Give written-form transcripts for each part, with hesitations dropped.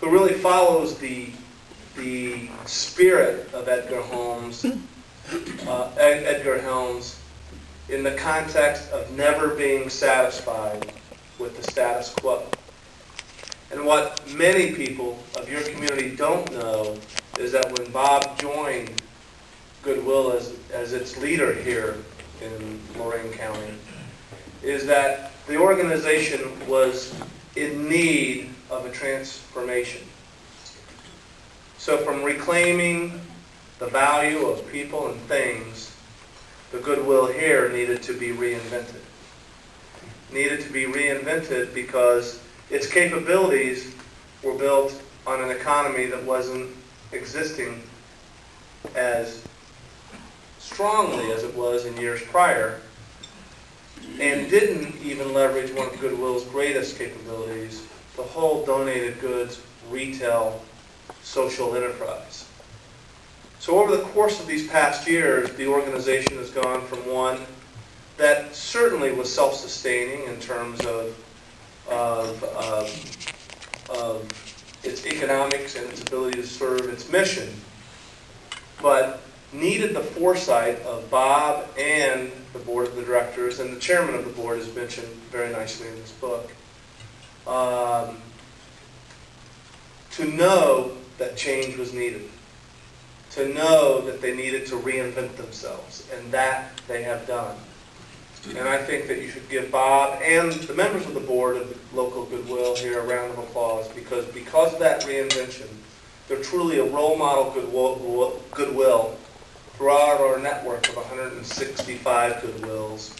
who really follows the spirit of Edgar Helms in the context of never being satisfied with the status quo. And what many people of your community don't know is that when Bob joined Goodwill as its leader here in Lorain County, is that the organization was in need of a transformation. So from reclaiming the value of people and things, the Goodwill here needed to be reinvented. Needed to be reinvented because its capabilities were built on an economy that wasn't existing as strongly as it was in years prior, and didn't even leverage one of Goodwill's greatest capabilities, the whole donated goods retail social enterprise. So over the course of these past years, the organization has gone from one that certainly was self-sustaining in terms of its economics and its ability to serve its mission, but needed the foresight of Bob and the board of the directors, and the chairman of the board is mentioned very nicely in this book, to know that change was needed, to know that they needed to reinvent themselves, and that they have done. And I think that you should give Bob and the members of the board of the local Goodwill here a round of applause, because of that reinvention, they're truly a role model Goodwill throughout our network of 165 Goodwills,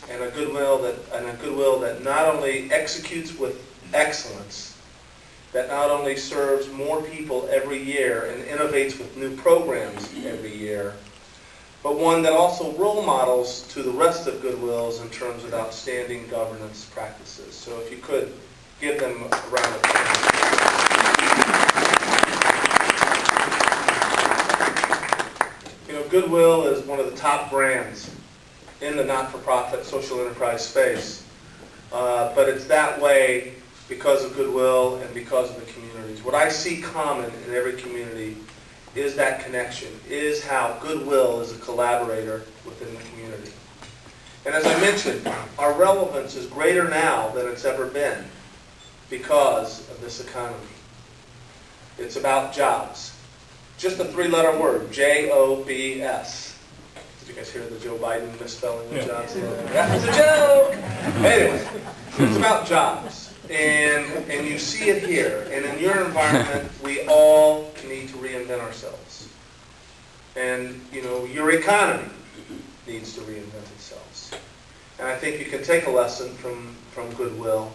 and a Goodwill that not only executes with excellence, that not only serves more people every year and innovates with new programs every year, but one that also role models to the rest of Goodwills in terms of outstanding governance practices. So if you could give them a round of applause. You know, Goodwill is one of the top brands in the not-for-profit social enterprise space, but it's that way because of Goodwill and because of the communities. What I see common in every community is that connection, is how Goodwill is a collaborator within the community. And as I mentioned, our relevance is greater now than it's ever been because of this economy. It's about jobs. Just a three-letter word, J-O-B-S. Did you guys hear the Joe Biden misspelling of jobs? That was a joke! Anyway, it's about jobs. And you see it here. And in your environment, we all need to reinvent ourselves. And, you know, your economy needs to reinvent itself. And I think you can take a lesson from Goodwill.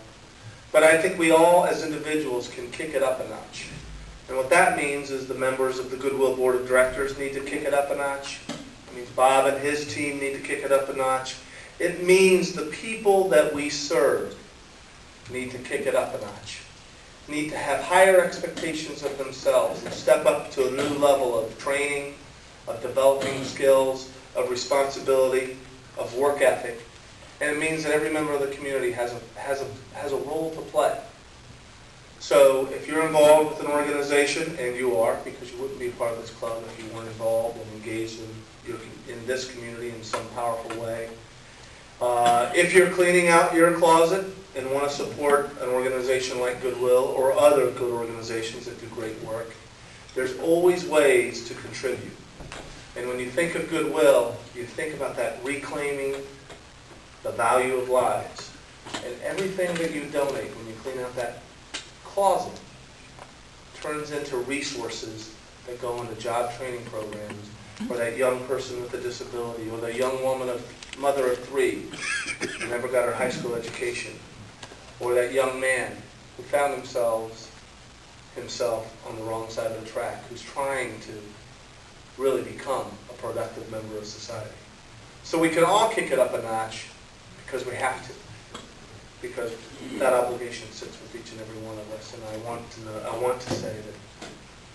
But I think we all, as individuals, can kick it up a notch. And what that means is the members of the Goodwill Board of Directors need to kick it up a notch. It means Bob and his team need to kick it up a notch. It means the people that we serve need to kick it up a notch, need to have higher expectations of themselves and step up to a new level of training, of developing skills, of responsibility, of work ethic. And it means that every member of the community has a role to play. So if you're involved with an organization, and you are, because you wouldn't be a part of this club if you weren't involved and engaged in this community in some powerful way. If you're cleaning out your closet and want to support an organization like Goodwill or other good organizations that do great work, there's always ways to contribute. And when you think of Goodwill, you think about that reclaiming the value of lives. And everything that you donate when you clean out that closet turns into resources that go into job training programs, or that young person with a disability, or the young mother of three who never got her high school education, or that young man who found himself on the wrong side of the track, who's trying to really become a productive member of society. So we can all kick it up a notch because we have to, because that obligation sits with each and every one of us. And I want to say that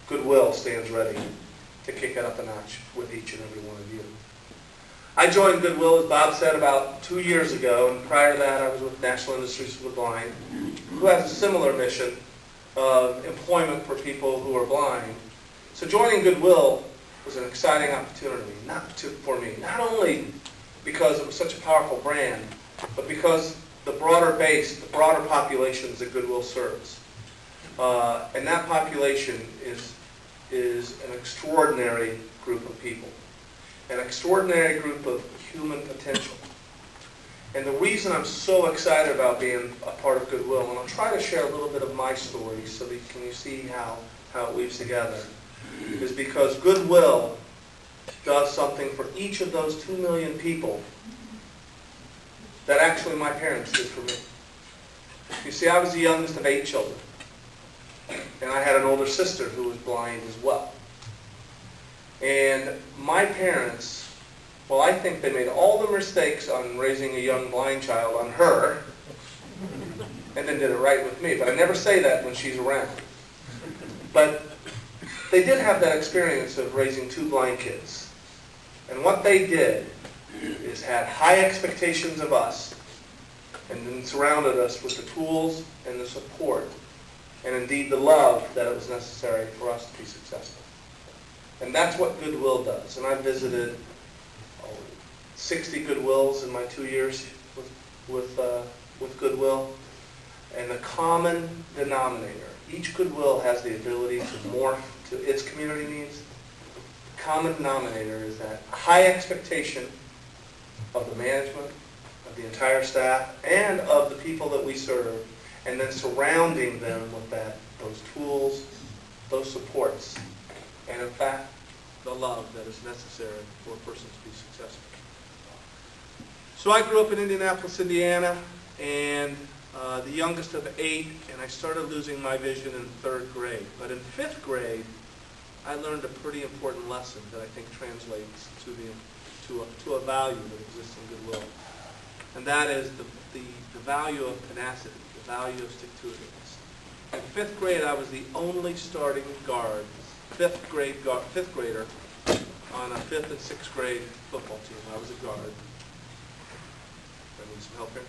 Goodwill stands ready to kick it up a notch with each and every one of you. I joined Goodwill, as Bob said, about 2 years ago, and prior to that I was with National Industries for the Blind, who has a similar mission of employment for people who are blind. So joining Goodwill was an exciting opportunity for me, not only because it was such a powerful brand, but because the broader base, the broader populations that Goodwill serves. And that population is an extraordinary group of people, an extraordinary group of human potential. And the reason I'm so excited about being a part of Goodwill, and I'll try to share a little bit of my story so that you see how it weaves together, is because Goodwill does something for each of those 2 million people that actually my parents did for me. You see, I was the youngest of 8 children, and I had an older sister who was blind as well. And my parents, well, I think they made all the mistakes on raising a young blind child on her, and then did it right with me. But I never say that when she's around. But they did have that experience of raising 2 blind kids. And what they did is had high expectations of us, and then surrounded us with the tools and the support, and indeed the love that it was necessary for us to be successful. And that's what Goodwill does. And I visited 60 Goodwills in my 2 years with Goodwill. And the common denominator, each Goodwill has the ability to morph to its community needs. The common denominator is that high expectation of the management, of the entire staff, and of the people that we serve, and then surrounding them with those tools, those supports, and in fact, the love that is necessary for a person to be successful. So I grew up in Indianapolis, Indiana, and the youngest of 8, and I started losing my vision in 3rd grade. But in 5th grade, I learned a pretty important lesson that I think translates to a value that exists in Goodwill. And that is the value of tenacity, the value of stick-to-itiveness. In 5th grade, I was the only starting guard, 5th grader, on a 5th and 6th grade football team. I was a guard. I need some help here?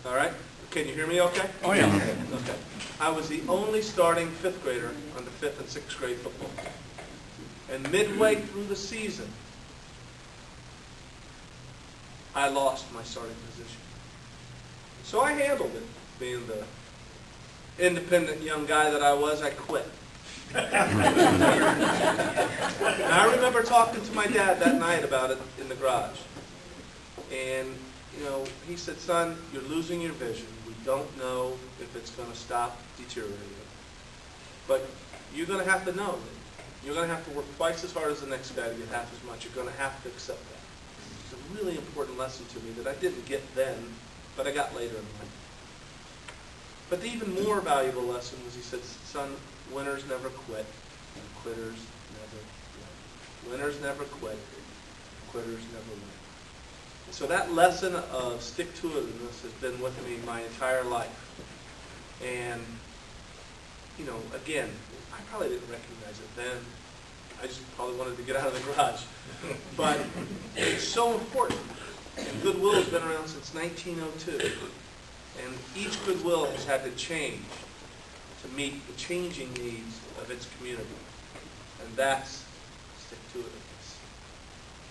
All right. Can you hear me okay? Oh, yeah. Okay. I was the only starting 5th grader on the 5th and 6th grade football team. And midway through the season, I lost my starting position. So I handled it. Being the independent young guy that I was, I quit. And I remember talking to my dad that night about it in the garage. And, he said, son, you're losing your vision. We don't know if it's going to stop deteriorating. But you're going to have to know that you're going to have to work twice as hard as the next guy to get half as much. You're going to have to accept that. It's a really important lesson to me that I didn't get then, but I got later in life. But the even more valuable lesson was he said, son, winners never quit, and quitters never win. Winners never quit, quitters never win. And so that lesson of stick-to-itiveness has been with me my entire life. And, again, I probably didn't recognize it then. I just probably wanted to get out of the garage. But it's so important. And Goodwill has been around since 1902. And each Goodwill has had to change to meet the changing needs of its community. And that's stick-to-itiveness.